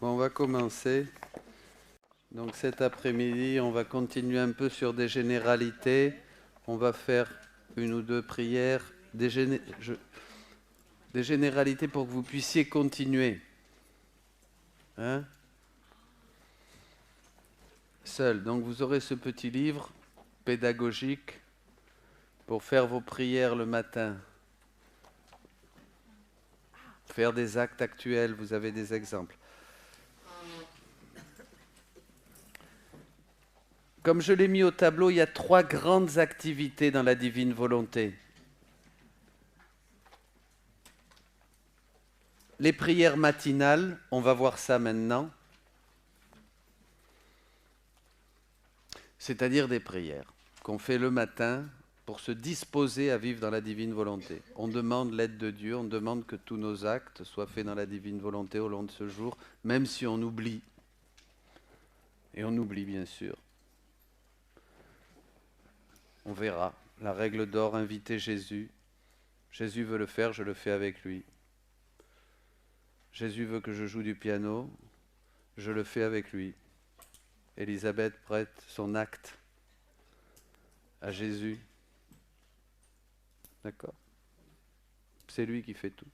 Bon, on va commencer. Donc cet après-midi, on va continuer un peu sur des généralités. On va faire une ou deux prières, des généralités pour que vous puissiez continuer. Hein? Seul. Donc vous aurez ce petit livre pédagogique pour faire vos prières le matin. Faire des actes actuels, vous avez des exemples. Comme je l'ai mis au tableau, il y a 3 grandes activités dans la divine volonté. Les prières matinales, on va voir ça maintenant, c'est-à-dire des prières qu'on fait le matin pour se disposer à vivre dans la divine volonté. On demande l'aide de Dieu, on demande que tous nos actes soient faits dans la divine volonté au long de ce jour, même si on oublie. Et on oublie bien sûr. On verra. La règle d'or, inviter Jésus. Jésus veut le faire, je le fais avec lui. Jésus veut que je joue du piano, je le fais avec lui. Élisabeth prête son acte à Jésus. D'accord? C'est lui qui fait tout.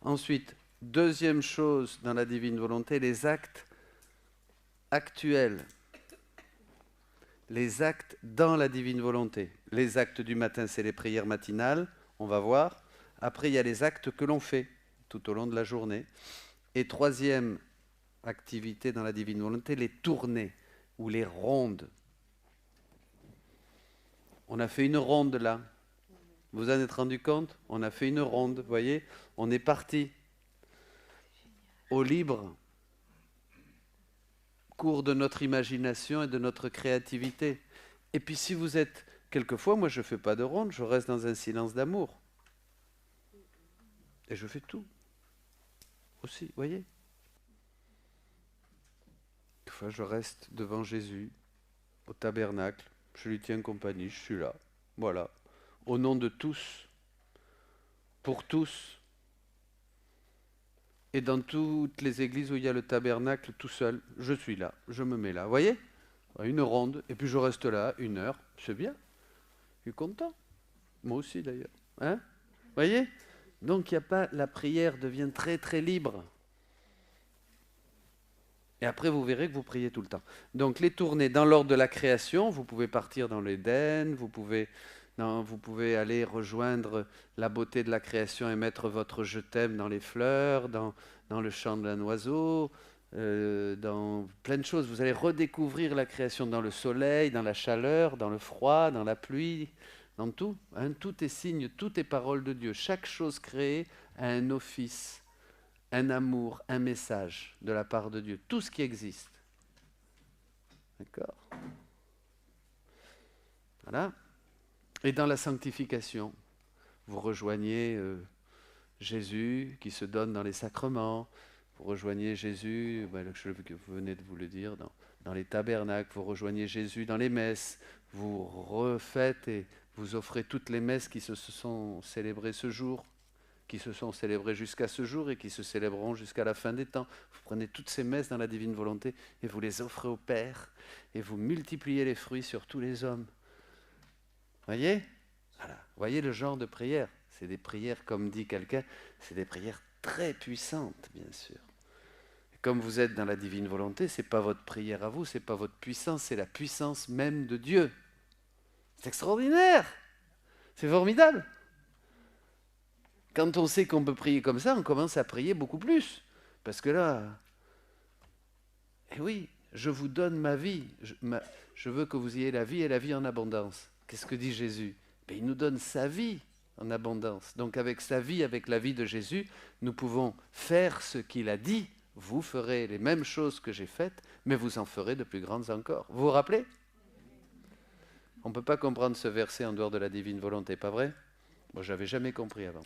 Ensuite, deuxième chose dans la divine volonté, les actes actuels. Les actes dans la divine volonté. Les actes du matin, c'est les prières matinales, on va voir. Après, il y a les actes que l'on fait tout au long de la journée. Et troisième activité dans la divine volonté, les tournées ou les rondes. On a fait une ronde là. Vous en êtes rendu compte? On a fait une ronde, vous voyez? On est parti au libre cours de notre imagination et de notre créativité. Et puis si vous êtes... Quelquefois, moi je ne fais pas de ronde, je reste dans un silence d'amour. Et je fais tout. Aussi, vous voyez? Quelquefois, je reste devant Jésus, au tabernacle, je lui tiens compagnie, je suis là. Voilà. Au nom de tous, pour tous. Et dans toutes les églises où il y a le tabernacle, tout seul, je suis là, je me mets là. Vous voyez? Une ronde, et puis je reste là, 1 heure, c'est bien. Je suis content. Moi aussi d'ailleurs. Hein? Vous voyez? Donc il n'y a pas, la prière devient très très libre. Et après vous verrez que vous priez tout le temps. Donc les tournées dans l'ordre de la création, vous pouvez partir dans l'Éden, vous pouvez aller rejoindre la beauté de la création et mettre votre je t'aime dans les fleurs, dans le chant d'un oiseau, dans plein de choses. Vous allez redécouvrir la création dans le soleil, dans la chaleur, dans le froid, dans la pluie, dans tout. Hein, tout est signe, tout est parole de Dieu. Chaque chose créée a un office, un amour, un message de la part de Dieu. Tout ce qui existe. D'accord? Voilà. Et dans la sanctification, vous rejoignez Jésus qui se donne dans les sacrements, vous rejoignez Jésus, que vous venez de vous le dire, dans les tabernacles, vous rejoignez Jésus dans les messes, vous refaites et vous offrez toutes les messes qui se sont célébrées ce jour, qui se sont célébrées jusqu'à ce jour et qui se célébreront jusqu'à la fin des temps. Vous prenez toutes ces messes dans la divine volonté et vous les offrez au Père et vous multipliez les fruits sur tous les hommes. Voyez? Voilà. Voyez le genre de prière. C'est des prières, comme dit quelqu'un, c'est des prières très puissantes, bien sûr. Et comme vous êtes dans la divine volonté, c'est pas votre prière à vous, c'est pas votre puissance, c'est la puissance même de Dieu. C'est extraordinaire. C'est formidable. Quand on sait qu'on peut prier comme ça, on commence à prier beaucoup plus. Parce que là, eh oui, je vous donne ma vie. Je veux que vous ayez la vie et la vie en abondance. Qu'est-ce que dit Jésus? Il nous donne sa vie en abondance. Donc avec sa vie, avec la vie de Jésus, nous pouvons faire ce qu'il a dit. Vous ferez les mêmes choses que j'ai faites, mais vous en ferez de plus grandes encore. Vous vous rappelez? On ne peut pas comprendre ce verset en dehors de la divine volonté, pas vrai? Moi, je n'avais jamais compris avant.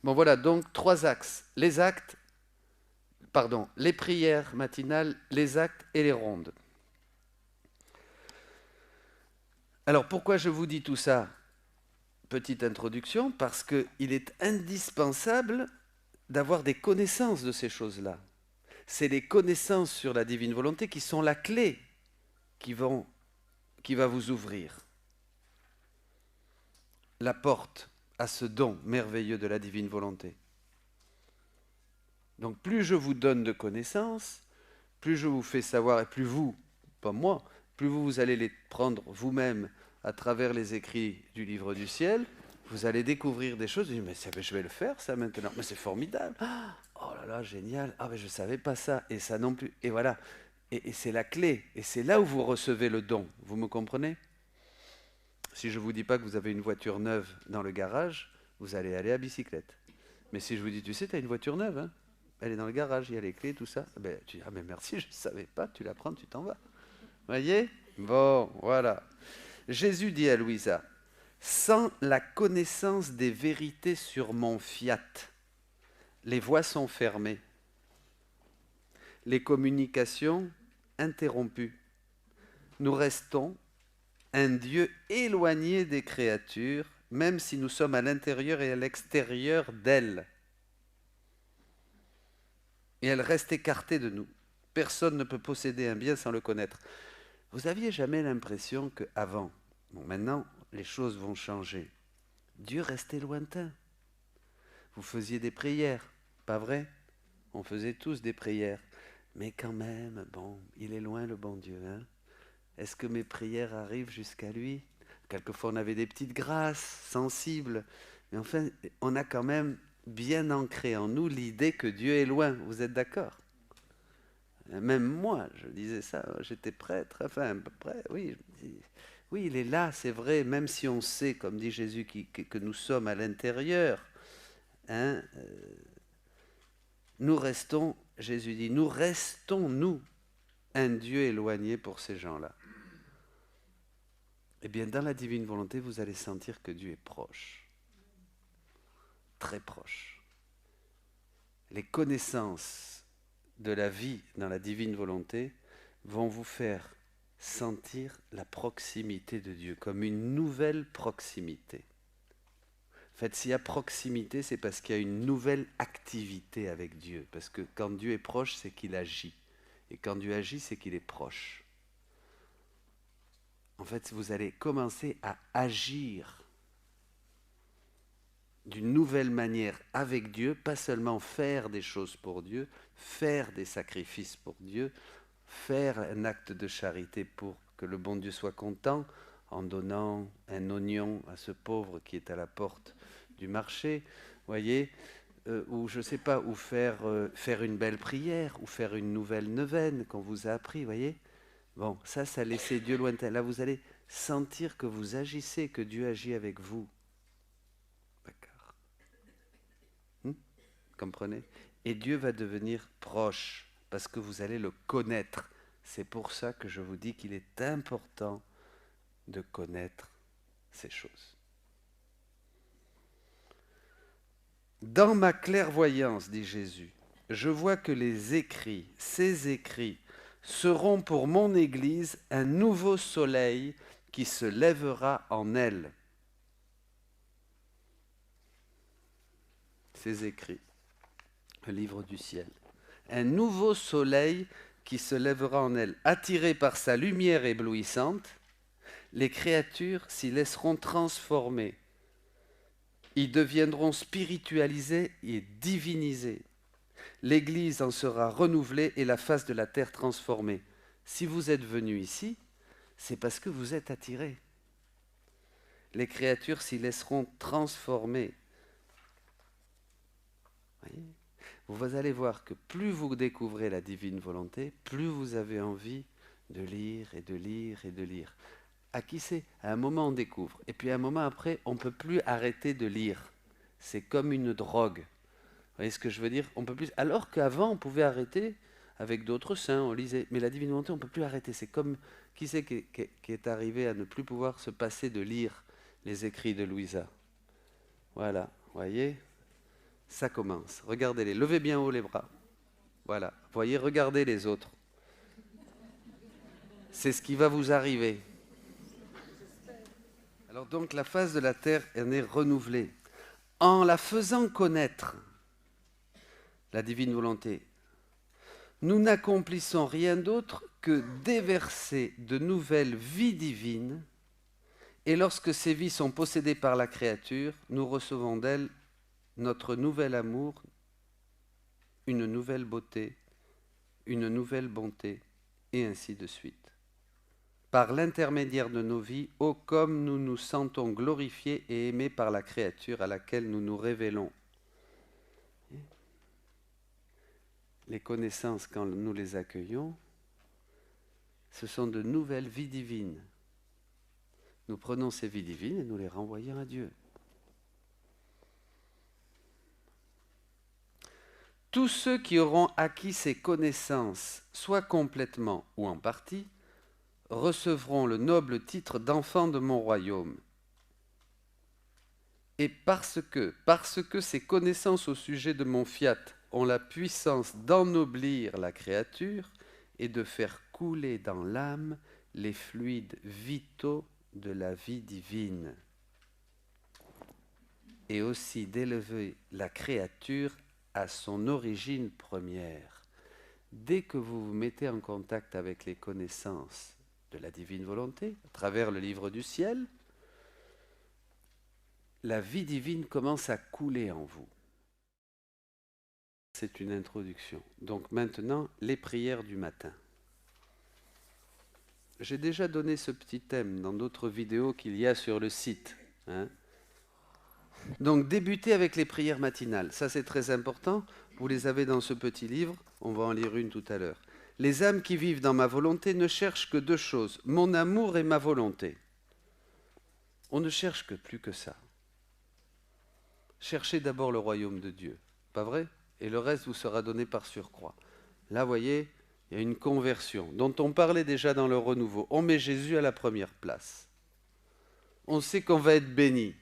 Bon voilà, donc 3 axes. Les prières matinales, les actes et les rondes. Alors pourquoi je vous dis tout ça? Petite introduction, parce qu'il est indispensable d'avoir des connaissances de ces choses-là. c'est les connaissances sur la divine volonté qui sont la clé qui va vous ouvrir la porte à ce don merveilleux de la divine volonté. Donc plus je vous donne de connaissances, plus je vous fais savoir, et plus vous, pas moi, plus vous allez les prendre vous-même à travers les écrits du livre du ciel, vous allez découvrir des choses, mais je vais le faire ça maintenant, mais c'est formidable, oh là là, génial, ah mais je ne savais pas ça, et ça non plus, et voilà, et c'est la clé, et c'est là où vous recevez le don, vous me comprenez? Si je ne vous dis pas que vous avez une voiture neuve dans le garage, vous allez aller à bicyclette. Mais si je vous dis, tu sais, tu as une voiture neuve, hein, elle est dans le garage, il y a les clés, tout ça. Ben, tu dis, ah mais merci, je ne savais pas, tu la prends, tu t'en vas. Voyez? Bon, voilà. Jésus dit à Louisa, sans la connaissance des vérités sur mon fiat, les voies sont fermées, les communications interrompues. Nous restons un Dieu éloigné des créatures, même si nous sommes à l'intérieur et à l'extérieur d'elles. Et elles restent écartées de nous. Personne ne peut posséder un bien sans le connaître. Vous aviez jamais l'impression qu'avant, bon maintenant les choses vont changer, Dieu restait lointain. Vous faisiez des prières, pas vrai? On faisait tous des prières. Mais quand même, bon, il est loin le bon Dieu, hein? Est-ce que mes prières arrivent jusqu'à lui? Quelquefois, on avait des petites grâces sensibles. Mais enfin, on a quand même bien ancré en nous l'idée que Dieu est loin. Vous êtes d'accord? Même moi, je disais ça, j'étais prêtre, enfin, à peu près, oui. Oui, il est là, c'est vrai, même si on sait, comme dit Jésus, que nous sommes à l'intérieur. Hein, nous restons, Jésus dit, nous restons, nous, un Dieu éloigné pour ces gens-là. Eh bien, dans la divine volonté, vous allez sentir que Dieu est proche, très proche. Les connaissances de la vie dans la divine volonté vont vous faire sentir la proximité de Dieu, comme une nouvelle proximité. En fait, s'il y a proximité, c'est parce qu'il y a une nouvelle activité avec Dieu. Parce que quand Dieu est proche, c'est qu'il agit. Et quand Dieu agit, c'est qu'il est proche. En fait, vous allez commencer à agir d'une nouvelle manière avec Dieu, pas seulement faire des choses pour Dieu, faire des sacrifices pour Dieu, faire un acte de charité pour que le bon Dieu soit content en donnant un oignon à ce pauvre qui est à la porte du marché, voyez, ou je ne sais pas, ou faire une belle prière, ou faire une nouvelle neuvaine qu'on vous a appris, voyez. Bon, ça laissait Dieu lointain. Là, vous allez sentir que vous agissez, que Dieu agit avec vous. D'accord. Comprenez? Et Dieu va devenir proche, parce que vous allez le connaître. C'est pour ça que je vous dis qu'il est important de connaître ces choses. Dans ma clairvoyance, dit Jésus, je vois que les écrits, ces écrits, seront pour mon Église un nouveau soleil qui se lèvera en elle. Ces écrits, le livre du ciel. Un nouveau soleil qui se lèvera en elle. Attirés par sa lumière éblouissante, les créatures s'y laisseront transformer. Ils deviendront spiritualisés et divinisés. L'Église en sera renouvelée et la face de la terre transformée. Si vous êtes venus ici, c'est parce que vous êtes attirés. Les créatures s'y laisseront transformer. Vous allez voir que plus vous découvrez la divine volonté, plus vous avez envie de lire et de lire et de lire. À qui c'est? À un moment on découvre, et puis à un moment après, on ne peut plus arrêter de lire. C'est comme une drogue. Vous voyez ce que je veux dire? On peut plus. Alors qu'avant, on pouvait arrêter avec d'autres saints, on lisait. Mais la divine volonté, on ne peut plus arrêter. C'est comme qui c'est qui est arrivé à ne plus pouvoir se passer de lire les écrits de Louisa. Voilà, vous voyez? Ça commence. Regardez-les. Levez bien haut les bras. Voilà. Voyez, regardez les autres. C'est ce qui va vous arriver. Alors donc, la face de la terre en est renouvelée. En la faisant connaître, la divine volonté, nous n'accomplissons rien d'autre que déverser de nouvelles vies divines, et lorsque ces vies sont possédées par la créature, nous recevons d'elle notre nouvel amour, une nouvelle beauté, une nouvelle bonté, et ainsi de suite. Par l'intermédiaire de nos vies, ô comme nous nous sentons glorifiés et aimés par la créature à laquelle nous nous révélons. Les connaissances, quand nous les accueillons, ce sont de nouvelles vies divines. Nous prenons ces vies divines et nous les renvoyons à Dieu. Tous ceux qui auront acquis ces connaissances, soit complètement ou en partie, recevront le noble titre d'enfants de mon royaume. Et parce que ces connaissances au sujet de mon fiat ont la puissance d'ennoblir la créature et de faire couler dans l'âme les fluides vitaux de la vie divine, et aussi d'élever la créature à son origine première. Dès que vous vous mettez en contact avec les connaissances de la divine volonté, à travers le livre du ciel, la vie divine commence à couler en vous. C'est une introduction. Donc maintenant, les prières du matin. J'ai déjà donné ce petit thème dans d'autres vidéos qu'il y a sur le site. Donc débutez avec les prières matinales. Ça c'est très important. Vous les avez dans ce petit livre. On va en lire une tout à l'heure. Les âmes qui vivent dans ma volonté ne cherchent que deux choses, mon amour et ma volonté. On ne cherche que plus que ça. Cherchez d'abord le royaume de Dieu, pas vrai? Et le reste vous sera donné par surcroît. Là, vous voyez, il y a une conversion dont on parlait déjà dans le renouveau. On met Jésus à la première place. On sait qu'on va être béni.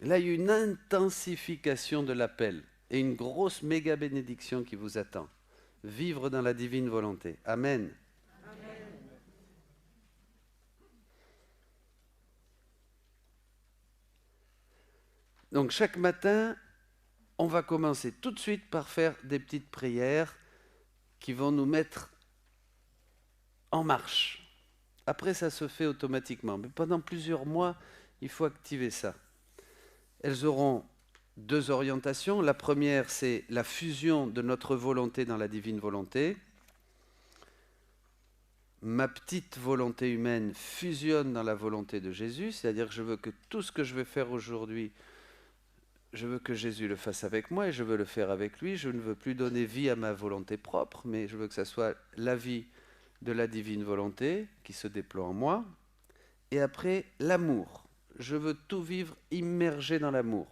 Là, il y a une intensification de l'appel et une grosse méga bénédiction qui vous attend. Vivre dans la divine volonté. Amen. Donc chaque matin, on va commencer tout de suite par faire des petites prières qui vont nous mettre en marche. Après, ça se fait automatiquement. Mais pendant plusieurs mois, il faut activer ça. Elles auront deux orientations. La première, c'est la fusion de notre volonté dans la divine volonté. Ma petite volonté humaine fusionne dans la volonté de Jésus, c'est-à-dire que je veux que tout ce que je vais faire aujourd'hui, je veux que Jésus le fasse avec moi et je veux le faire avec lui. Je ne veux plus donner vie à ma volonté propre, mais je veux que ça soit la vie de la divine volonté qui se déploie en moi. Et après, l'amour. Je veux tout vivre immergé dans l'amour.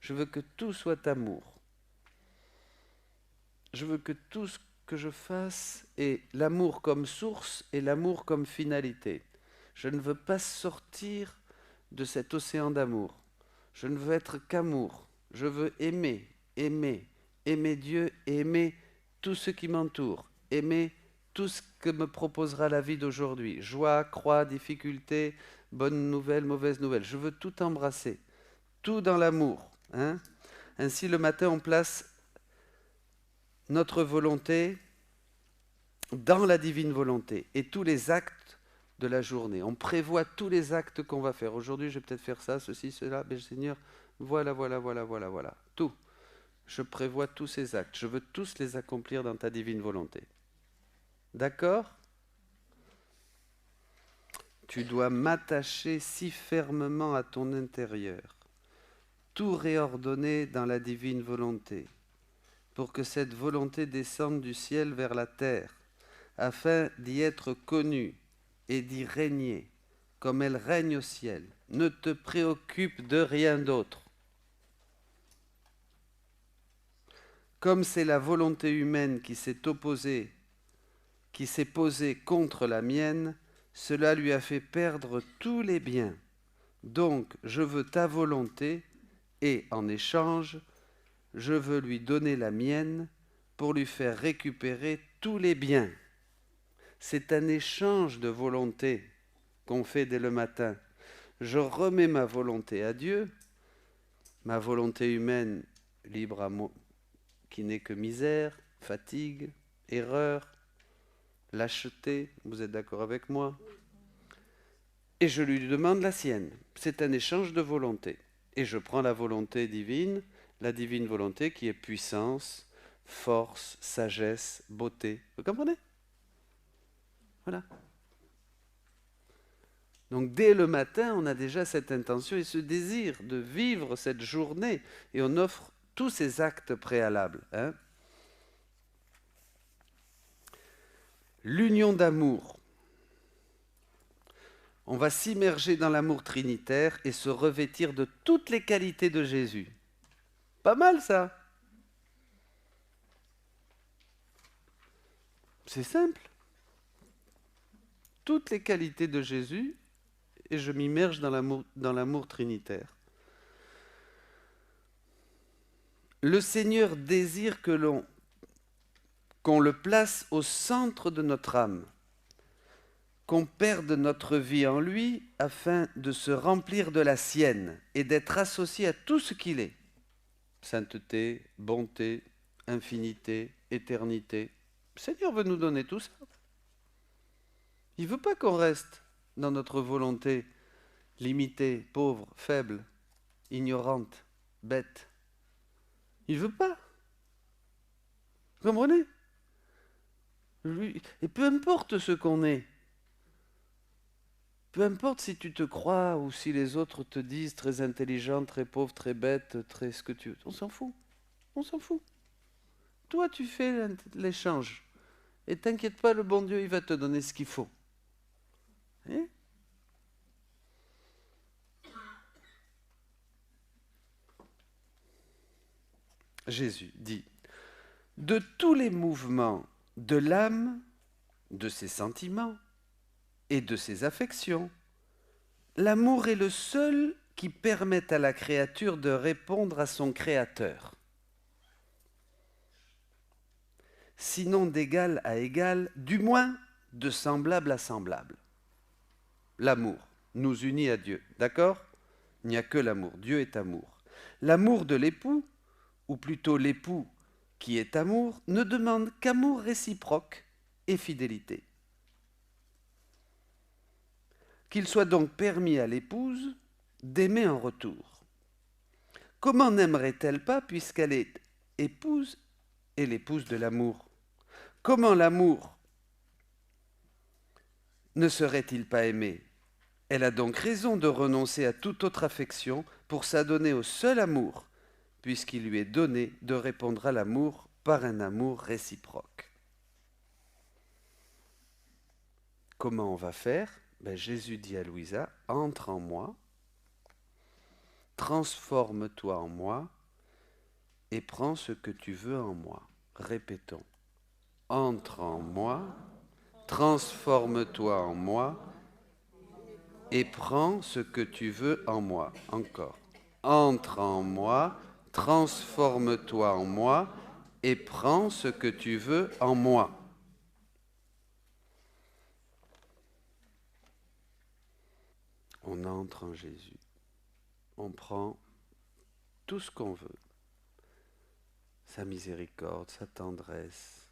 Je veux que tout soit amour. Je veux que tout ce que je fasse ait l'amour comme source et l'amour comme finalité. Je ne veux pas sortir de cet océan d'amour. Je ne veux être qu'amour. Je veux aimer, aimer, aimer Dieu et aimer tout ce qui m'entoure. Aimer tout ce que me proposera la vie d'aujourd'hui. Joie, croix, difficulté, bonne nouvelle, mauvaise nouvelle. Je veux tout embrasser. Tout dans l'amour. Ainsi, le matin, on place notre volonté dans la divine volonté et tous les actes de la journée. On prévoit tous les actes qu'on va faire. Aujourd'hui, je vais peut-être faire ça, ceci, cela. Mais Seigneur, voilà. Tout. Je prévois tous ces actes. Je veux tous les accomplir dans ta divine volonté. D'accord? Tu dois m'attacher si fermement à ton intérieur, tout réordonner dans la divine volonté, pour que cette volonté descende du ciel vers la terre, afin d'y être connue et d'y régner, comme elle règne au ciel. Ne te préoccupe de rien d'autre. Comme c'est la volonté humaine qui s'est opposée, qui s'est posée contre la mienne, cela lui a fait perdre tous les biens. Donc, je veux ta volonté et, en échange, je veux lui donner la mienne pour lui faire récupérer tous les biens. C'est un échange de volonté qu'on fait dès le matin. Je remets ma volonté à Dieu, ma volonté humaine libre à moi, qui n'est que misère, fatigue, erreur, lâcheté, vous êtes d'accord avec moi? Et je lui demande la sienne. C'est un échange de volonté. Et je prends la volonté divine, la divine volonté qui est puissance, force, sagesse, beauté. Vous comprenez? Voilà. Donc dès le matin, on a déjà cette intention et ce désir de vivre cette journée. Et on offre tous ces actes préalables. Hein. L'union d'amour. On va s'immerger dans l'amour trinitaire et se revêtir de toutes les qualités de Jésus. Pas mal ça. C'est simple. Toutes les qualités de Jésus et je m'immerge dans l'amour trinitaire. Le Seigneur désire qu'on le place au centre de notre âme, qu'on perde notre vie en lui afin de se remplir de la sienne et d'être associé à tout ce qu'il est. Sainteté, bonté, infinité, éternité. Le Seigneur veut nous donner tout ça. Il ne veut pas qu'on reste dans notre volonté limitée, pauvre, faible, ignorante, bête. Il ne veut pas. Vous comprenez? Et peu importe ce qu'on est, peu importe si tu te crois ou si les autres te disent très intelligent, très pauvre, très bête, très ce que tu veux, on s'en fout. On s'en fout. Toi, tu fais l'échange. Et t'inquiète pas, le bon Dieu, il va te donner ce qu'il faut. Hein? Jésus dit, de tous les mouvements de l'âme, de ses sentiments et de ses affections, l'amour est le seul qui permet à la créature de répondre à son Créateur. Sinon d'égal à égal, du moins de semblable à semblable. L'amour nous unit à Dieu, d'accord? Il n'y a que l'amour, Dieu est amour. L'amour de l'époux, ou plutôt l'époux qui est amour, ne demande qu'amour réciproque et fidélité. Qu'il soit donc permis à l'épouse d'aimer en retour. Comment n'aimerait-elle pas puisqu'elle est épouse et l'épouse de l'amour? Comment l'amour ne serait-il pas aimé? Elle a donc raison de renoncer à toute autre affection pour s'adonner au seul amour, puisqu'il lui est donné de répondre à l'amour par un amour réciproque. Comment on va faire? Jésus dit à Louisa, entre en moi, transforme-toi en moi et prends ce que tu veux en moi. Répétons. Entre en moi, transforme-toi en moi et prends ce que tu veux en moi. Encore. Entre en moi, transforme-toi en moi et prends ce que tu veux en moi. On entre en Jésus. On prend tout ce qu'on veut. Sa miséricorde, sa tendresse,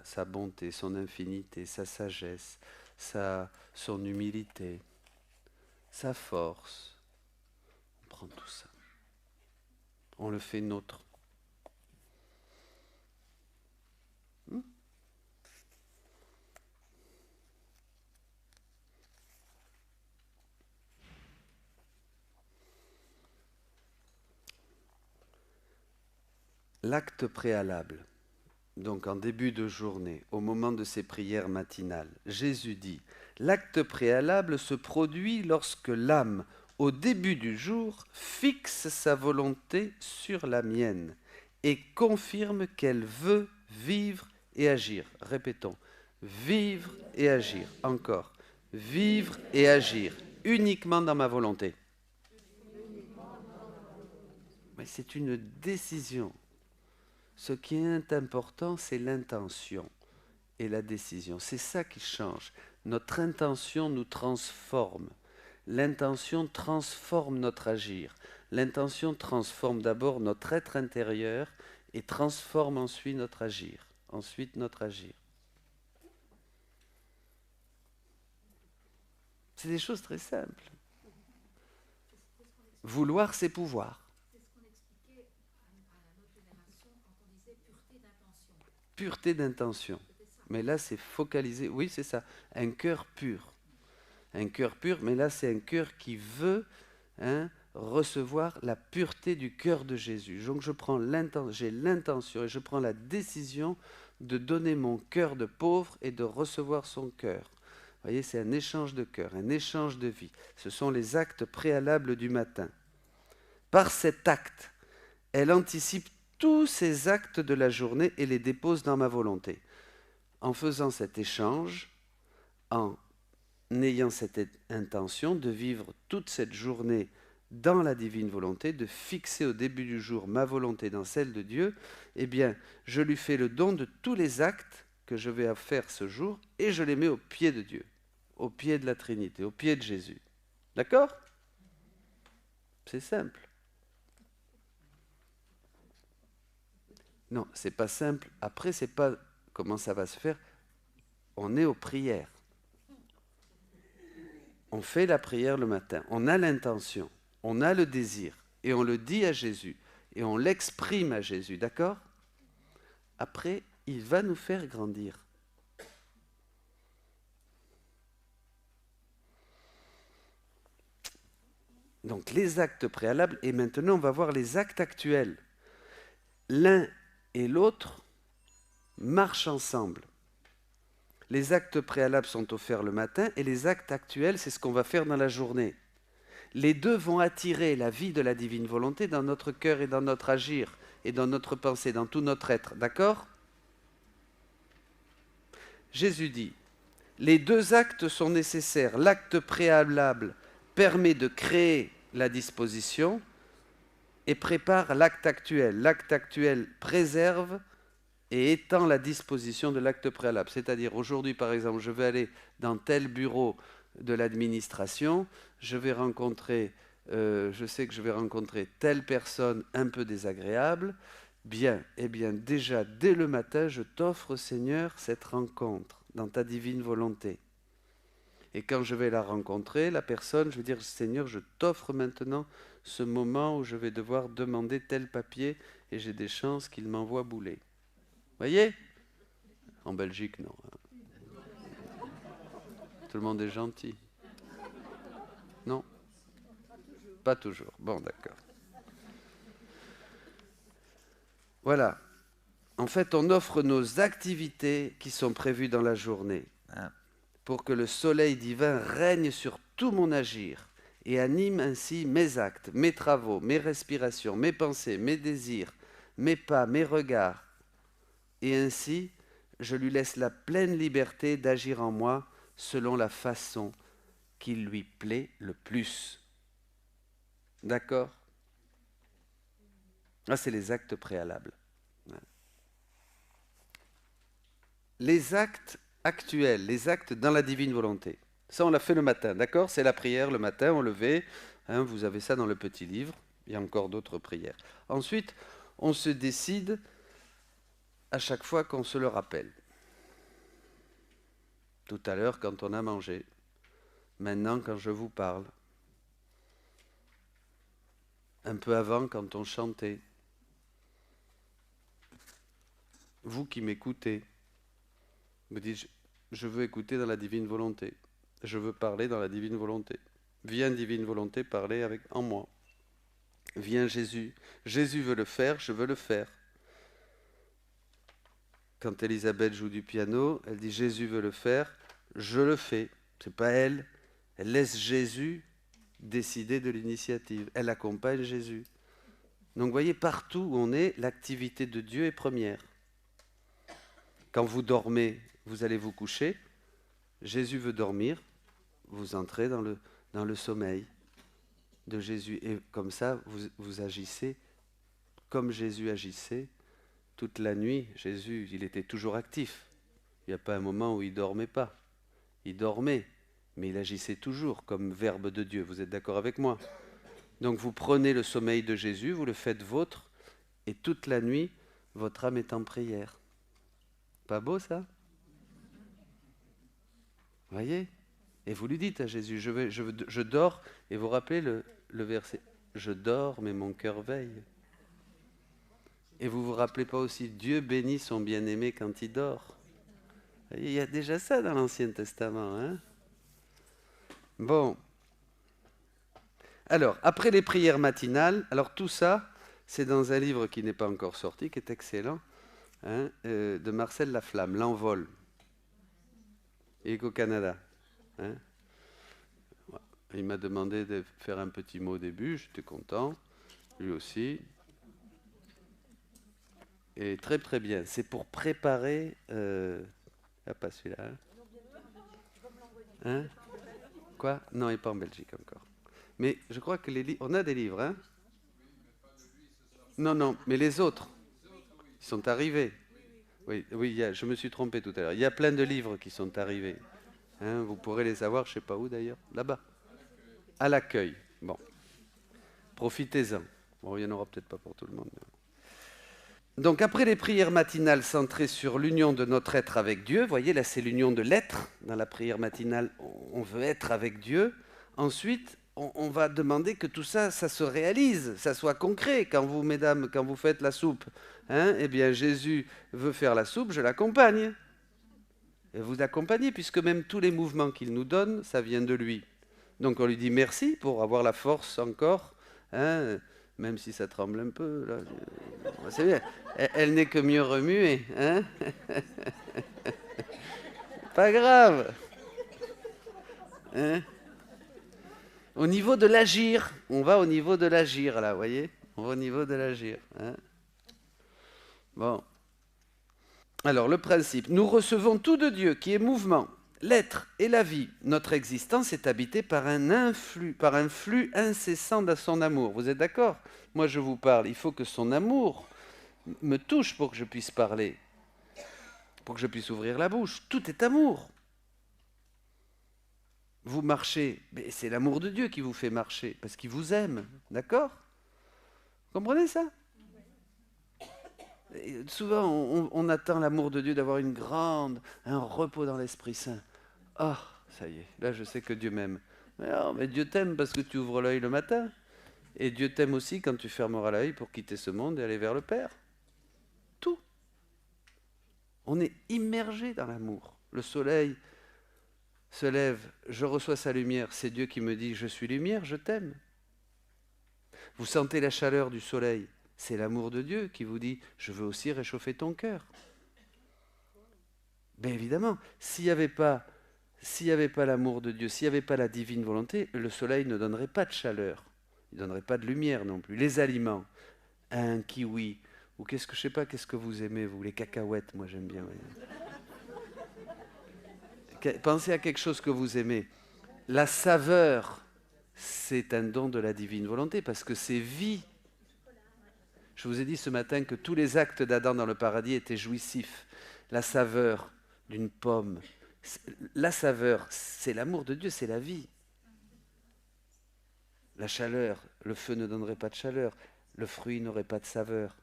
sa bonté, son infinité, sa sagesse, son humilité, sa force. On prend tout ça. On le fait nôtre. L'acte préalable, donc en début de journée, au moment de ses prières matinales, Jésus dit, l'acte préalable se produit lorsque l'âme, au début du jour, fixe sa volonté sur la mienne et confirme qu'elle veut vivre et agir. Répétons, vivre et agir. Encore, vivre et agir uniquement dans ma volonté. Mais c'est une décision. Ce qui est important, c'est l'intention et la décision. C'est ça qui change. Notre intention nous transforme. L'intention transforme notre agir. L'intention transforme d'abord notre être intérieur et transforme ensuite notre agir. C'est des choses très simples. Vouloir, c'est pouvoir. C'est ce qu'on expliquait à notre génération quand on disait pureté d'intention. Pureté d'intention. Mais là, c'est focalisé. Oui, c'est ça. Un cœur pur. Un cœur pur, mais là, c'est un cœur qui veut recevoir la pureté du cœur de Jésus. Donc, j'ai l'intention et je prends la décision de donner mon cœur de pauvre et de recevoir son cœur. Vous voyez, c'est un échange de cœur, un échange de vie. Ce sont les actes préalables du matin. Par cet acte, elle anticipe tous ces actes de la journée et les dépose dans ma volonté. En faisant cet échange, en ayant cette intention de vivre toute cette journée dans la divine volonté, de fixer au début du jour ma volonté dans celle de Dieu, eh bien, je lui fais le don de tous les actes que je vais faire ce jour et je les mets au pied de Dieu, au pied de la Trinité, au pied de Jésus. D'accord ? C'est simple. Non, c'est pas simple. Après, c'est pas comment ça va se faire. On est aux prières. On fait la prière le matin. On a l'intention, on a le désir, et on le dit à Jésus, et on l'exprime à Jésus, d'accord ? Après, il va nous faire grandir. Donc les actes préalables, et maintenant on va voir les actes actuels. L'un et l'autre marchent ensemble. Les actes préalables sont offerts le matin et les actes actuels, c'est ce qu'on va faire dans la journée. Les deux vont attirer la vie de la divine volonté dans notre cœur et dans notre agir et dans notre pensée, dans tout notre être. D'accord ? Jésus dit, les deux actes sont nécessaires. L'acte préalable permet de créer la disposition et prépare l'acte actuel. L'acte actuel préserve et étend la disposition de l'acte préalable. C'est-à-dire, aujourd'hui, par exemple, je vais aller dans tel bureau de l'administration, je sais que je vais rencontrer telle personne un peu désagréable. Bien, eh bien, déjà, dès le matin, je t'offre, Seigneur, cette rencontre dans ta divine volonté. Et quand je vais la rencontrer, la personne, je vais dire, Seigneur, je t'offre maintenant ce moment où je vais devoir demander tel papier et j'ai des chances qu'il m'envoie bouler. Voyez ? En Belgique, non. Tout le monde est gentil. Non ? Pas toujours. Bon, d'accord. Voilà. En fait, on offre nos activités qui sont prévues dans la journée pour que le soleil divin règne sur tout mon agir et anime ainsi mes actes, mes travaux, mes respirations, mes pensées, mes désirs, mes pas, mes regards. Et ainsi, je lui laisse la pleine liberté d'agir en moi selon la façon qui lui plaît le plus. D'accord ? Ah, c'est les actes préalables. Les actes actuels, les actes dans la divine volonté. Ça, on l'a fait le matin, d'accord ? C'est la prière le matin, on levait. Vous avez ça dans le petit livre. Il y a encore d'autres prières. Ensuite, on se décide à chaque fois qu'on se le rappelle. Tout à l'heure, quand on a mangé. Maintenant, quand je vous parle. Un peu avant, quand on chantait. Vous qui m'écoutez, vous dites, je veux écouter dans la divine volonté. Je veux parler dans la divine volonté. Viens, divine volonté, parler en moi. Viens, Jésus. Jésus veut le faire, je veux le faire. Quand Elisabeth joue du piano, elle dit, Jésus veut le faire, je le fais. C'est pas elle. Elle laisse Jésus décider de l'initiative. Elle accompagne Jésus. Donc, vous voyez, partout où on est, l'activité de Dieu est première. Quand vous dormez, vous allez vous coucher. Jésus veut dormir. Vous entrez dans le sommeil de Jésus. Et comme ça, vous agissez comme Jésus agissait toute la nuit. Jésus, il était toujours actif. Il n'y a pas un moment où il ne dormait pas. Il dormait, mais il agissait toujours comme Verbe de Dieu. Vous êtes d'accord avec moi ? Donc vous prenez le sommeil de Jésus, vous le faites vôtre, et toute la nuit, votre âme est en prière. Pas beau ça? Voyez? Et vous lui dites à Jésus, je dors, et vous rappelez le verset, je dors, mais mon cœur veille. Et vous vous rappelez pas aussi, Dieu bénit son bien-aimé quand il dort. Il y a déjà ça dans l'Ancien Testament. Hein? Bon. Alors, après les prières matinales, alors tout ça, c'est dans un livre qui n'est pas encore sorti, qui est excellent, hein, de Marcel Laflamme, L'Envol. Il est au Canada. Hein? Il m'a demandé de faire un petit mot au début, j'étais content, lui aussi. Et très très bien. C'est pour préparer... Ah, pas celui-là. Hein? Quoi? Non, il n'est pas en Belgique encore. Mais je crois que on a des livres. Hein? Non, non, mais les autres, ils sont arrivés. Oui, oui, je me suis trompé tout à l'heure. Il y a plein de livres qui sont arrivés. Hein? Vous pourrez les avoir, je ne sais pas où d'ailleurs. Là-bas. À l'accueil. Bon. Profitez-en. Bon, il n'y en aura peut-être pas pour tout le monde. Donc après les prières matinales centrées sur l'union de notre être avec Dieu, vous voyez là c'est l'union de l'être, dans la prière matinale on veut être avec Dieu, ensuite on va demander que tout ça, ça se réalise, ça soit concret, quand vous mesdames, quand vous faites la soupe, hein, eh bien Jésus veut faire la soupe, je l'accompagne, et vous accompagnez puisque même tous les mouvements qu'il nous donne, ça vient de lui. Donc on lui dit merci pour avoir la force encore, hein, même si ça tremble un peu, là. C'est bien. Elle n'est que mieux remuée, hein? Pas grave. Hein? Au niveau de l'agir, on va au niveau de l'agir, là, vous voyez? On va au niveau de l'agir. Hein? Bon. Alors, le principe. Nous recevons tout de Dieu, qui est mouvement, l'être et la vie. Notre existence est habitée par un flux incessant de son amour. Vous êtes d'accord? Moi, je vous parle. Il faut que son amour me touche pour que je puisse parler, pour que je puisse ouvrir la bouche. Tout est amour. Vous marchez, mais c'est l'amour de Dieu qui vous fait marcher, parce qu'il vous aime, d'accord? Vous comprenez ça? Et souvent, on attend l'amour de Dieu d'avoir un repos dans l'Esprit Saint. Ah, ça y est, là je sais que Dieu m'aime. Mais Dieu t'aime parce que tu ouvres l'œil le matin. Et Dieu t'aime aussi quand tu fermeras l'œil pour quitter ce monde et aller vers le Père. Tout. On est immergé dans l'amour. Le soleil se lève, je reçois sa lumière, c'est Dieu qui me dit « Je suis lumière, je t'aime ». Vous sentez la chaleur du soleil, c'est l'amour de Dieu qui vous dit « Je veux aussi réchauffer ton cœur ». Bien évidemment, s'il n'y avait pas l'amour de Dieu, s'il n'y avait pas la divine volonté, le soleil ne donnerait pas de chaleur, il ne donnerait pas de lumière non plus. Les aliments, un kiwi, ou qu'est-ce que je sais pas, qu'est-ce que vous aimez, vous, les cacahuètes, moi j'aime bien. Pensez à quelque chose que vous aimez. La saveur, c'est un don de la divine volonté parce que c'est vie. Je vous ai dit ce matin que tous les actes d'Adam dans le paradis étaient jouissifs. La saveur d'une pomme, la saveur, c'est l'amour de Dieu, c'est la vie. La chaleur, le feu ne donnerait pas de chaleur, le fruit n'aurait pas de saveur.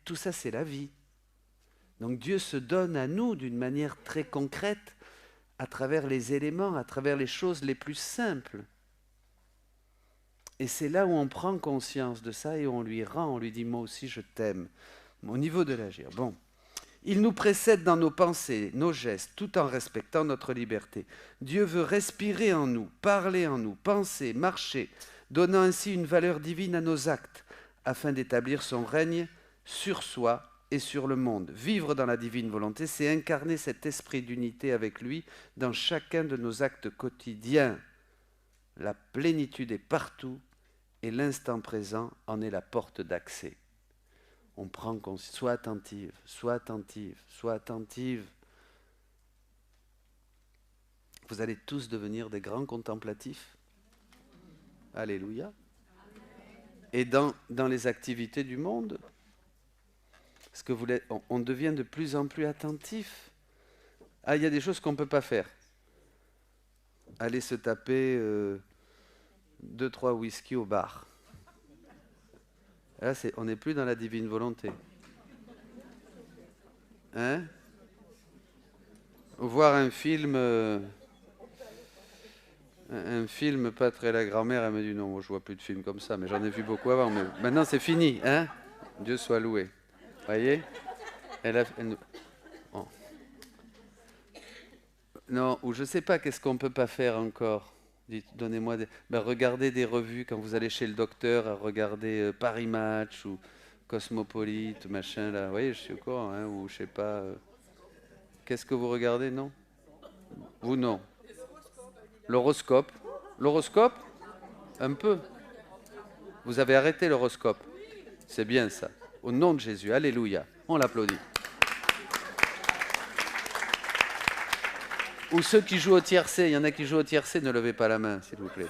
Tout ça, c'est la vie. Donc Dieu se donne à nous d'une manière très concrète à travers les éléments, à travers les choses les plus simples. Et c'est là où on prend conscience de ça et on lui dit « moi aussi je t'aime » au niveau de l'agir. Bon, il nous précède dans nos pensées, nos gestes, tout en respectant notre liberté. Dieu veut respirer en nous, parler en nous, penser, marcher, donnant ainsi une valeur divine à nos actes, afin d'établir son règne sur soi et sur le monde. Vivre dans la divine volonté, c'est incarner cet esprit d'unité avec lui dans chacun de nos actes quotidiens. La plénitude est partout et l'instant présent en est la porte d'accès. On prend conscience, sois attentive, sois attentive, sois attentive. Vous allez tous devenir des grands contemplatifs. Alléluia. Et dans les activités du monde, parce que on devient de plus en plus attentif. Ah, il y a des choses qu'on ne peut pas faire. Aller se taper 2-3 whisky au bar. Là, on n'est plus dans la divine volonté. Hein? Ou voir un film, pas très la grand-mère, elle me dit non, moi je vois plus de films comme ça, mais j'en ai vu beaucoup avant, mais maintenant c'est fini, hein? Dieu soit loué. Voyez? Oh. Non, ou je sais pas, qu'est-ce qu'on peut pas faire encore? Dites, donnez-moi des... Ben, regardez des revues quand vous allez chez le docteur, regardez Paris Match ou Cosmopolite, machin là. Vous voyez, je suis au courant, hein, ou je sais pas. Qu'est-ce que vous regardez, non? Vous non. L'horoscope. L'horoscope? Un peu. Vous avez arrêté l'horoscope. C'est bien ça. Au nom de Jésus, alléluia. On l'applaudit. Ou ceux qui jouent au tiercé, il y en a qui jouent au tiercé, ne levez pas la main, s'il vous plaît.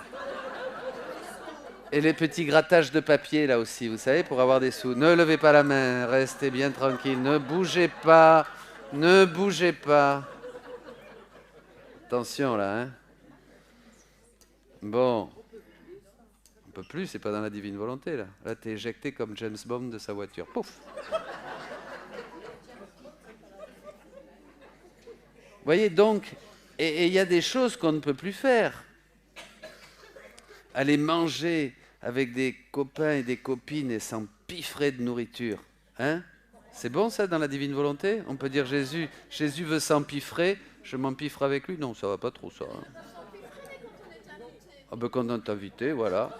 Et les petits grattages de papier, là aussi, vous savez, pour avoir des sous. Ne levez pas la main, restez bien tranquille, ne bougez pas, ne bougez pas. Attention, là, hein. Bon. On peut plus, c'est pas dans la divine volonté, là. Là, t'es éjecté comme James Bond de sa voiture. Pouf. Vous voyez, donc, et il y a des choses qu'on ne peut plus faire. Aller manger avec des copains et des copines et s'empiffrer de nourriture. Hein? C'est bon ça dans la divine volonté? On peut dire Jésus veut s'empiffrer, je m'empiffre avec lui? Non, ça va pas trop ça. Hein. Ah ben quand on est invité, voilà.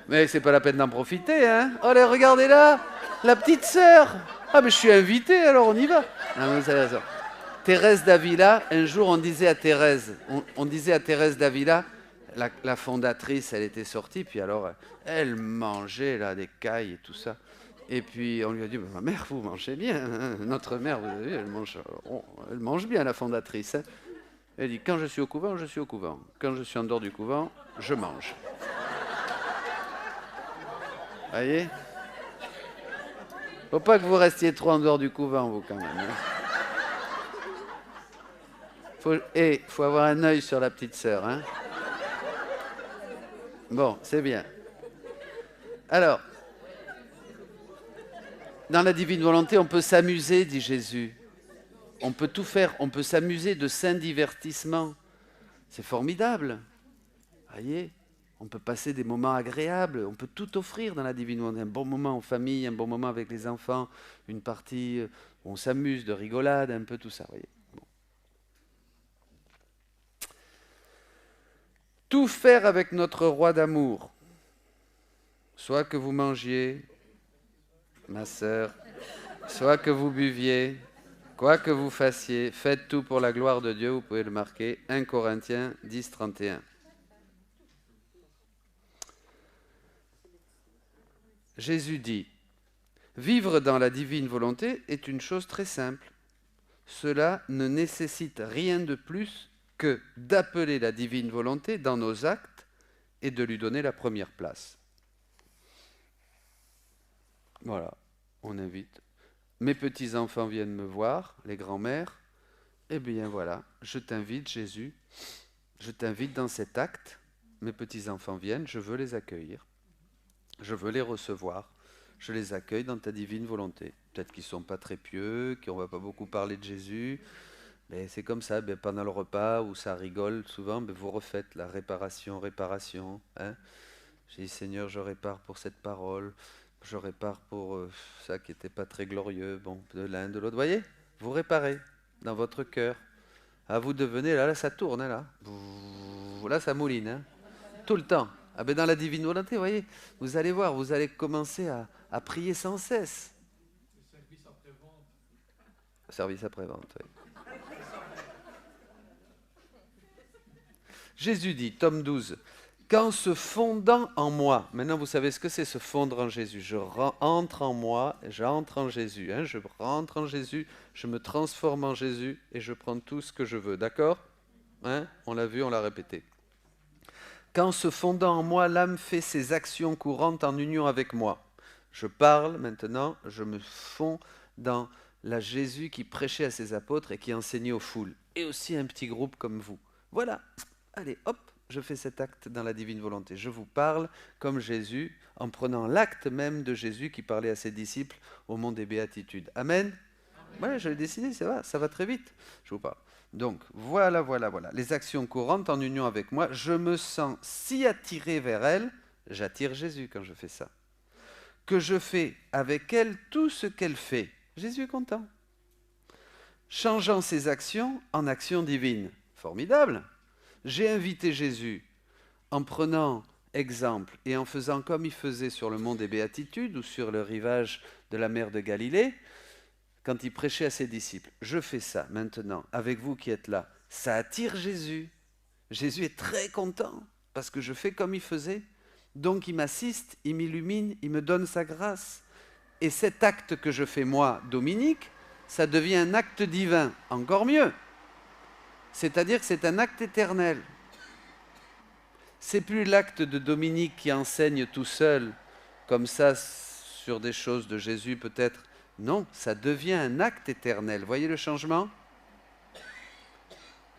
Mais c'est pas la peine d'en profiter, hein? Allez, regardez là, la petite sœur. Ah mais je suis invité, alors on y va. Non, mais vous avez raison. Thérèse d'Avila, un jour on disait à Thérèse d'Avila, la fondatrice, elle était sortie, puis alors elle mangeait là des cailles et tout ça. Et puis on lui a dit, ma mère, vous mangez bien, hein. Notre mère, vous avez vu, elle mange bien, la fondatrice. Hein. Elle dit, quand je suis au couvent, je suis au couvent. Quand je suis en dehors du couvent, je mange. Voyez? Faut pas que vous restiez trop en dehors du couvent, vous, quand même. Hein. Faut avoir un œil sur la petite sœur. Hein. Bon, c'est bien. Alors, dans la divine volonté, on peut s'amuser, dit Jésus. On peut tout faire, on peut s'amuser de saints divertissements. C'est formidable. Voyez, on peut passer des moments agréables, on peut tout offrir dans la divine volonté. Un bon moment en famille, un bon moment avec les enfants, une partie où on s'amuse, de rigolade, un peu tout ça. Voyez. Bon. Tout faire avec notre roi d'amour. Soit que vous mangiez, ma sœur, soit que vous buviez, quoi que vous fassiez, faites tout pour la gloire de Dieu, vous pouvez le marquer, 1 Corinthiens 10, 31. Jésus dit, vivre dans la divine volonté est une chose très simple. Cela ne nécessite rien de plus que d'appeler la divine volonté dans nos actes et de lui donner la première place. Voilà, on invite. Mes petits-enfants viennent me voir, les grands-mères. Eh bien voilà, je t'invite Jésus, je t'invite dans cet acte. Mes petits-enfants viennent, je veux les accueillir. Je veux les recevoir. Je les accueille dans ta divine volonté. Peut-être qu'ils ne sont pas très pieux, qu'on ne va pas beaucoup parler de Jésus. Mais c'est comme ça, ben, pendant le repas où ça rigole souvent, ben, vous refaites la réparation. Hein. J'ai dit, Seigneur, je répare pour cette parole. Je répare pour ça qui n'était pas très glorieux. Bon, de l'un, de l'autre. Vous voyez? Vous réparez dans votre cœur. Ah, vous devenez, là ça tourne, là. Là, ça mouline. Hein. Tout le temps. Ah ben dans la divine volonté, vous voyez, vous allez voir, vous allez commencer à prier sans cesse. Service après-vente. Service après-vente, oui. Jésus dit, tome 12, qu'en se fondant en moi, maintenant vous savez ce que c'est se fondre en Jésus, je entre en moi, j'entre en Jésus, hein, je rentre en Jésus, je me transforme en Jésus et je prends tout ce que je veux, d'accord hein. On l'a vu, on l'a répété. Qu'en se fondant en moi, l'âme fait ses actions courantes en union avec moi. Je parle maintenant, je me fonds dans la Jésus qui prêchait à ses apôtres et qui enseignait aux foules. Et aussi un petit groupe comme vous. Voilà, allez, hop, je fais cet acte dans la divine volonté. Je vous parle comme Jésus, en prenant l'acte même de Jésus qui parlait à ses disciples au mont des béatitudes. Amen. Amen. Ouais, je l'ai décidé, ça va très vite. Je vous parle. Donc, voilà. Les actions courantes en union avec moi, je me sens si attiré vers elle, j'attire Jésus quand je fais ça. Que je fais avec elle tout ce qu'elle fait. Jésus est content. Changeant ses actions en actions divines. Formidable. J'ai invité Jésus en prenant exemple et en faisant comme il faisait sur le mont des Béatitudes ou sur le rivage de la mer de Galilée, quand il prêchait à ses disciples. Je fais ça maintenant, avec vous qui êtes là. Ça attire Jésus. Jésus est très content parce que je fais comme il faisait. Donc il m'assiste, il m'illumine, il me donne sa grâce. Et cet acte que je fais moi, Dominique, ça devient un acte divin, encore mieux. C'est-à-dire que c'est un acte éternel. C'est plus l'acte de Dominique qui enseigne tout seul, comme ça, sur des choses de Jésus peut-être. Non, ça devient un acte éternel. Voyez le changement?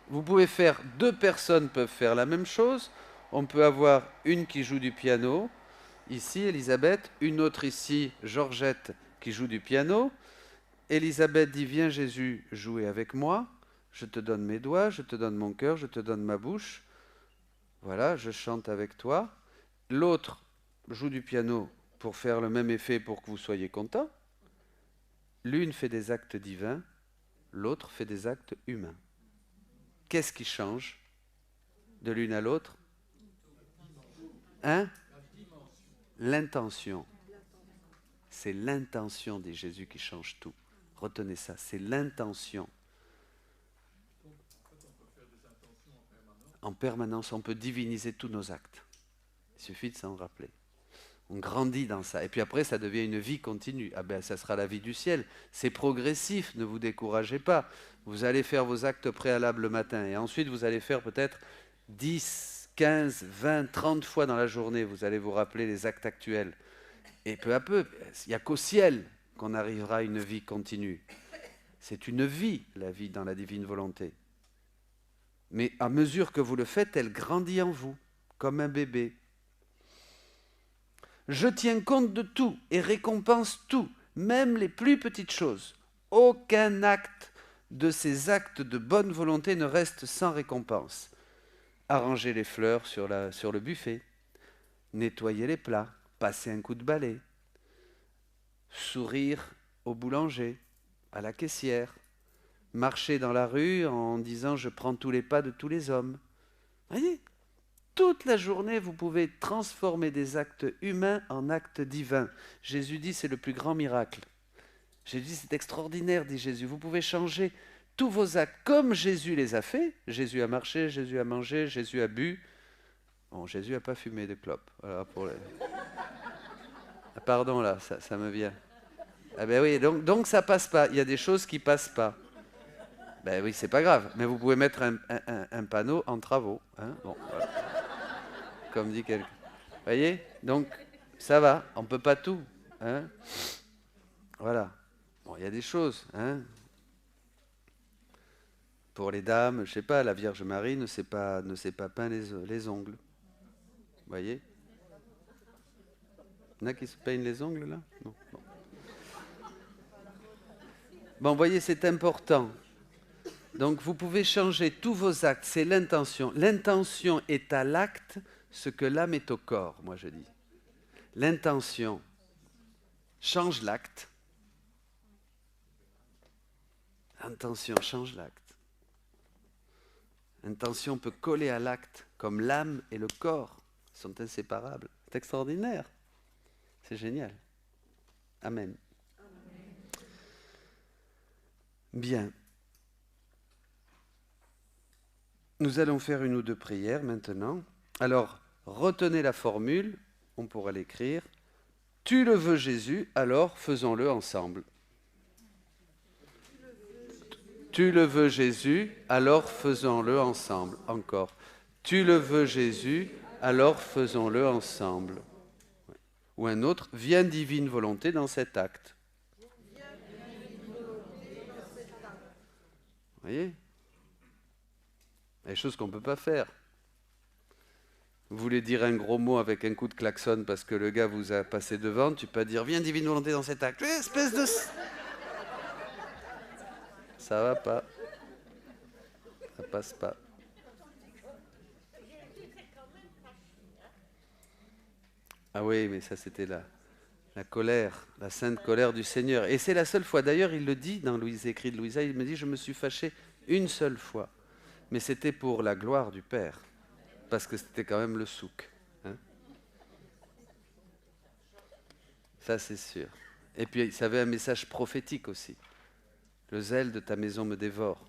Vous pouvez faire, deux personnes peuvent faire la même chose. On peut avoir une qui joue du piano, ici Elisabeth, une autre ici, Georgette, qui joue du piano. Elisabeth dit, viens Jésus jouer avec moi, je te donne mes doigts, je te donne mon cœur, je te donne ma bouche. Voilà, je chante avec toi. L'autre joue du piano pour faire le même effet pour que vous soyez content. L'une fait des actes divins, l'autre fait des actes humains. Qu'est-ce qui change de l'une à l'autre? Hein? L'intention. C'est l'intention, dit Jésus, qui change tout. Retenez ça, c'est l'intention. En permanence, on peut diviniser tous nos actes. Il suffit de s'en rappeler. On grandit dans ça. Et puis après, ça devient une vie continue. Ah ben, ça sera la vie du ciel. C'est progressif, ne vous découragez pas. Vous allez faire vos actes préalables le matin. Et ensuite, vous allez faire peut-être 10, 15, 20, 30 fois dans la journée. Vous allez vous rappeler les actes actuels. Et peu à peu, il n'y a qu'au ciel qu'on arrivera à une vie continue. C'est une vie, la vie dans la divine volonté. Mais à mesure que vous le faites, elle grandit en vous, comme un bébé. Je tiens compte de tout et récompense tout, même les plus petites choses. Aucun acte de ces actes de bonne volonté ne reste sans récompense. Arranger les fleurs sur le buffet, nettoyer les plats, passer un coup de balai, sourire au boulanger, à la caissière, marcher dans la rue en disant « je prends tous les pas de tous les hommes ». Voyez ? Toute la journée, vous pouvez transformer des actes humains en actes divins. Jésus dit, c'est le plus grand miracle. Jésus dit, c'est extraordinaire, dit Jésus. Vous pouvez changer tous vos actes comme Jésus les a fait. Jésus a marché, Jésus a mangé, Jésus a bu. Bon, Jésus n'a pas fumé de clope. Voilà pour les... Ah, pardon, là, ça me vient. Ah ben oui, donc ça passe pas. Il y a des choses qui passent pas. Ben oui, c'est pas grave. Mais vous pouvez mettre un panneau en travaux. Hein, bon, voilà. Comme dit quelqu'un. Vous voyez? Donc, ça va, on ne peut pas tout. Hein? Voilà. Bon, il y a des choses. Hein? Pour les dames, je ne sais pas, la Vierge Marie ne s'est pas peint les ongles. Vous voyez? Il y en a qui se peignent les ongles, là? Non. Bon, vous voyez, c'est important. Donc, vous pouvez changer tous vos actes. C'est l'intention. L'intention est à l'acte ce que l'âme est au corps, moi je dis. L'intention change l'acte. L'intention change l'acte. L'intention peut coller à l'acte, comme l'âme et le corps sont inséparables. C'est extraordinaire. C'est génial. Amen. Bien. Nous allons faire une ou deux prières maintenant. Alors, retenez la formule, on pourra l'écrire. Tu le veux Jésus, alors faisons-le ensemble. Tu le veux Jésus, alors faisons-le ensemble. Encore. Tu le veux Jésus, alors faisons-le ensemble. Ou un autre, viens divine volonté dans cet acte. Vous voyez ? Il y a des choses qu'on ne peut pas faire. Vous voulez dire un gros mot avec un coup de klaxon parce que le gars vous a passé devant, tu peux pas dire « Viens divine volonté dans cet acte ». Espèce de... ça va pas. Ça passe pas. Ah oui, mais ça c'était la colère, la sainte colère du Seigneur. Et c'est la seule fois, d'ailleurs il le dit dans les écrits de Louisa, il me dit, je me suis fâché une seule fois. Mais c'était pour la gloire du Père, parce que c'était quand même le souk. Hein, ça c'est sûr. Et puis ça avait un message prophétique aussi. Le zèle de ta maison me dévore.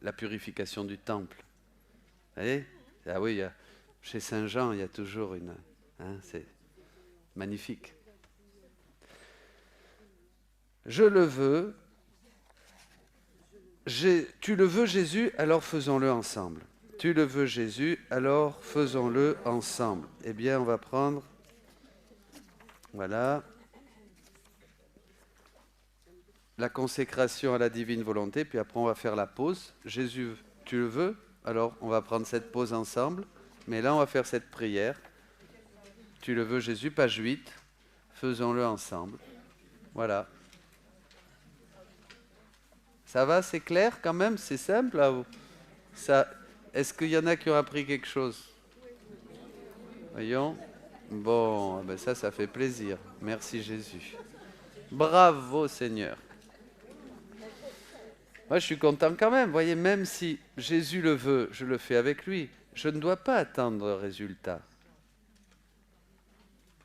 La purification du temple. Vous voyez ? Ah oui, chez Saint Jean, il y a toujours une... Hein, c'est magnifique. Je le veux. Tu le veux, Jésus, alors faisons-le ensemble. Tu le veux, Jésus, alors faisons-le ensemble. Eh bien, on va prendre... Voilà. La consécration à la divine volonté, puis après on va faire la pause. Jésus, tu le veux? Alors on va prendre cette pause ensemble, mais là on va faire cette prière. Tu le veux, Jésus, page 8, faisons-le ensemble. Voilà. Ça va, c'est clair quand même? C'est simple là? Est-ce qu'il y en a qui ont appris quelque chose? Voyons. Bon, ben ça fait plaisir. Merci Jésus. Bravo Seigneur. Moi, je suis content quand même. Vous voyez, même si Jésus le veut, je le fais avec lui. Je ne dois pas attendre le résultat.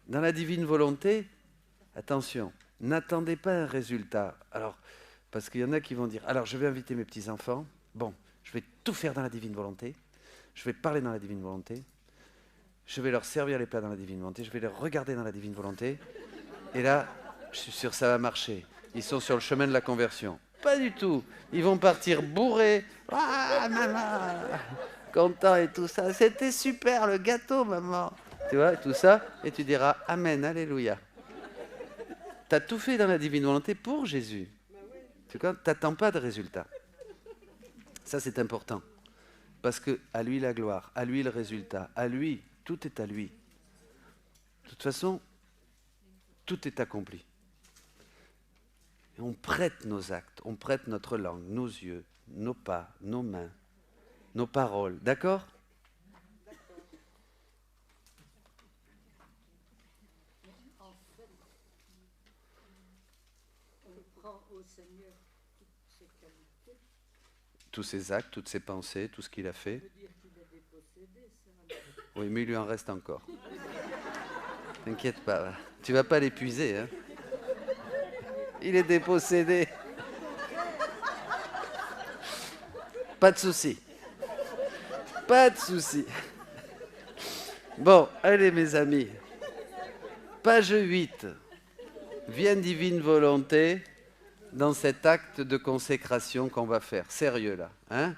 Dans la divine volonté, attention, n'attendez pas un résultat. Alors, parce qu'il y en a qui vont dire, alors je vais inviter mes petits-enfants. Bon, je vais tout faire dans la divine volonté. Je vais parler dans la divine volonté. Je vais leur servir les plats dans la divine volonté. Je vais les regarder dans la divine volonté. Et là, je suis sûr que ça va marcher. Ils sont sur le chemin de la conversion. Pas du tout. Ils vont partir bourrés. Ah, maman, content et tout ça. C'était super, le gâteau, maman. Tu vois, tout ça. Et tu diras, Amen, Alléluia. Tu as tout fait dans la divine volonté pour Jésus. Tu n'attends pas de résultat. Ça, c'est important. Parce que à lui la gloire, à lui le résultat, à lui, tout est à lui. De toute façon, tout est accompli. Et on prête nos actes, on prête notre langue, nos yeux, nos pas, nos mains, nos paroles. D'accord ? En fait, on prend au Seigneur toutes ses qualités. Tous ses actes, toutes ses pensées, tout ce qu'il a fait. Ça veut dire qu'il est dépossédé, ça. Oui, mais il lui en reste encore. T'inquiète pas, tu vas pas l'épuiser, hein ? Il est dépossédé. Pas de souci. Pas de souci. Bon, allez mes amis. Page 8. Viens divine volonté dans cet acte de consécration qu'on va faire. Sérieux là, hein ?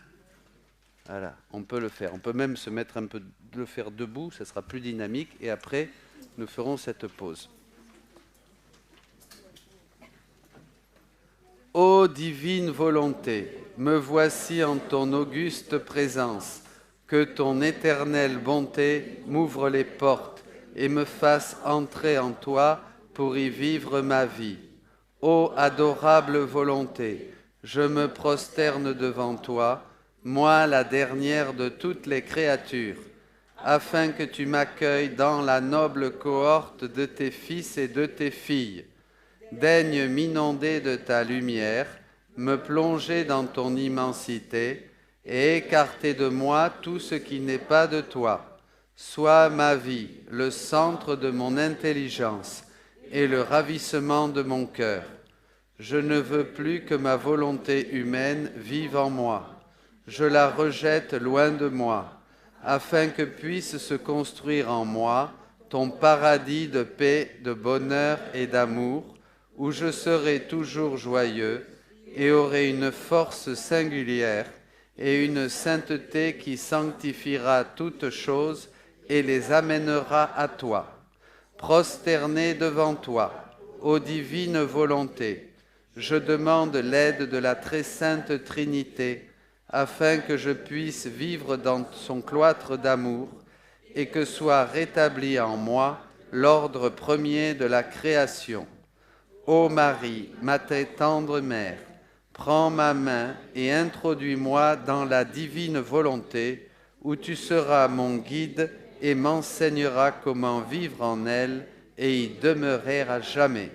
Voilà, on peut le faire. On peut même se mettre un peu, le faire debout, ça sera plus dynamique. Et après, nous ferons cette pause. Ô divine volonté, me voici en ton auguste présence. Que ton éternelle bonté m'ouvre les portes et me fasse entrer en toi pour y vivre ma vie. Ô adorable volonté, je me prosterne devant toi, moi la dernière de toutes les créatures, afin que tu m'accueilles dans la noble cohorte de tes fils et de tes filles. Daigne m'inonder de ta lumière, me plonger dans ton immensité et écarter de moi tout ce qui n'est pas de toi. Sois ma vie, le centre de mon intelligence et le ravissement de mon cœur. Je ne veux plus que ma volonté humaine vive en moi. Je la rejette loin de moi, afin que puisse se construire en moi ton paradis de paix, de bonheur et d'amour, où je serai toujours joyeux et aurai une force singulière et une sainteté qui sanctifiera toutes choses et les amènera à toi. Prosterné devant toi, ô divine volonté, je demande l'aide de la très sainte Trinité, afin que je puisse vivre dans son cloître d'amour et que soit rétabli en moi l'ordre premier de la création. Ô Marie, ma très tendre mère, Prends ma main et introduis-moi dans la divine volonté, où tu seras mon guide et m'enseigneras comment vivre en elle et y demeurer à jamais.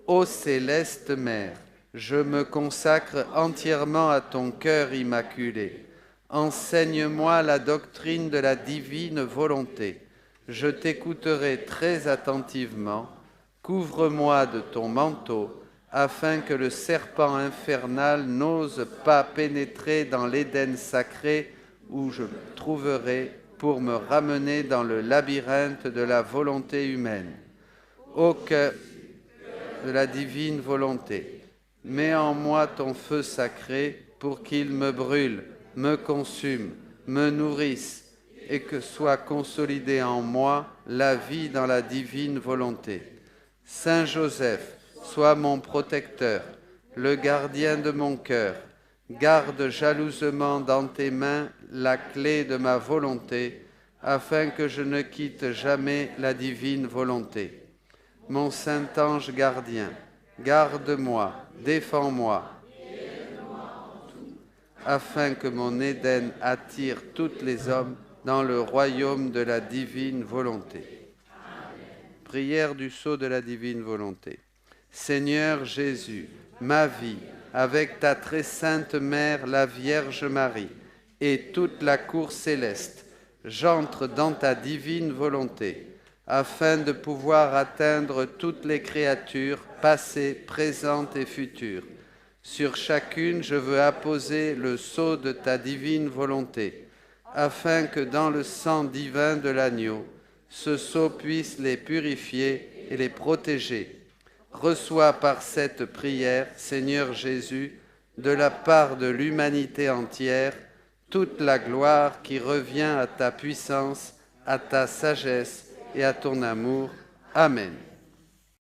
Ô céleste Mère, je me consacre entièrement à ton cœur immaculé. Enseigne-moi la doctrine de la divine volonté. Je t'écouterai très attentivement. Couvre-moi de ton manteau, afin que le serpent infernal n'ose pas pénétrer dans l'Éden sacré où je me trouverai pour me ramener dans le labyrinthe de la volonté humaine. Ô cœur de la divine volonté, mets en moi ton feu sacré pour qu'il me brûle, me consume, me nourrisse et que soit consolidée en moi la vie dans la divine volonté. Saint Joseph, sois mon protecteur, le gardien de mon cœur. Garde jalousement dans tes mains la clé de ma volonté, afin que je ne quitte jamais la divine volonté. Mon saint ange gardien, garde-moi, défends-moi, afin que mon Éden attire tous les hommes dans le royaume de la divine volonté. Prière du sceau de la divine volonté. Seigneur Jésus, ma vie, avec ta très sainte Mère, la Vierge Marie, et toute la cour céleste, j'entre dans ta divine volonté, afin de pouvoir atteindre toutes les créatures, passées, présentes et futures. Sur chacune, je veux apposer le sceau de ta divine volonté, afin que dans le sang divin de l'agneau, ce sceau puisse les purifier et les protéger. Reçois par cette prière, Seigneur Jésus, de la part de l'humanité entière, toute la gloire qui revient à ta puissance, à ta sagesse et à ton amour. Amen.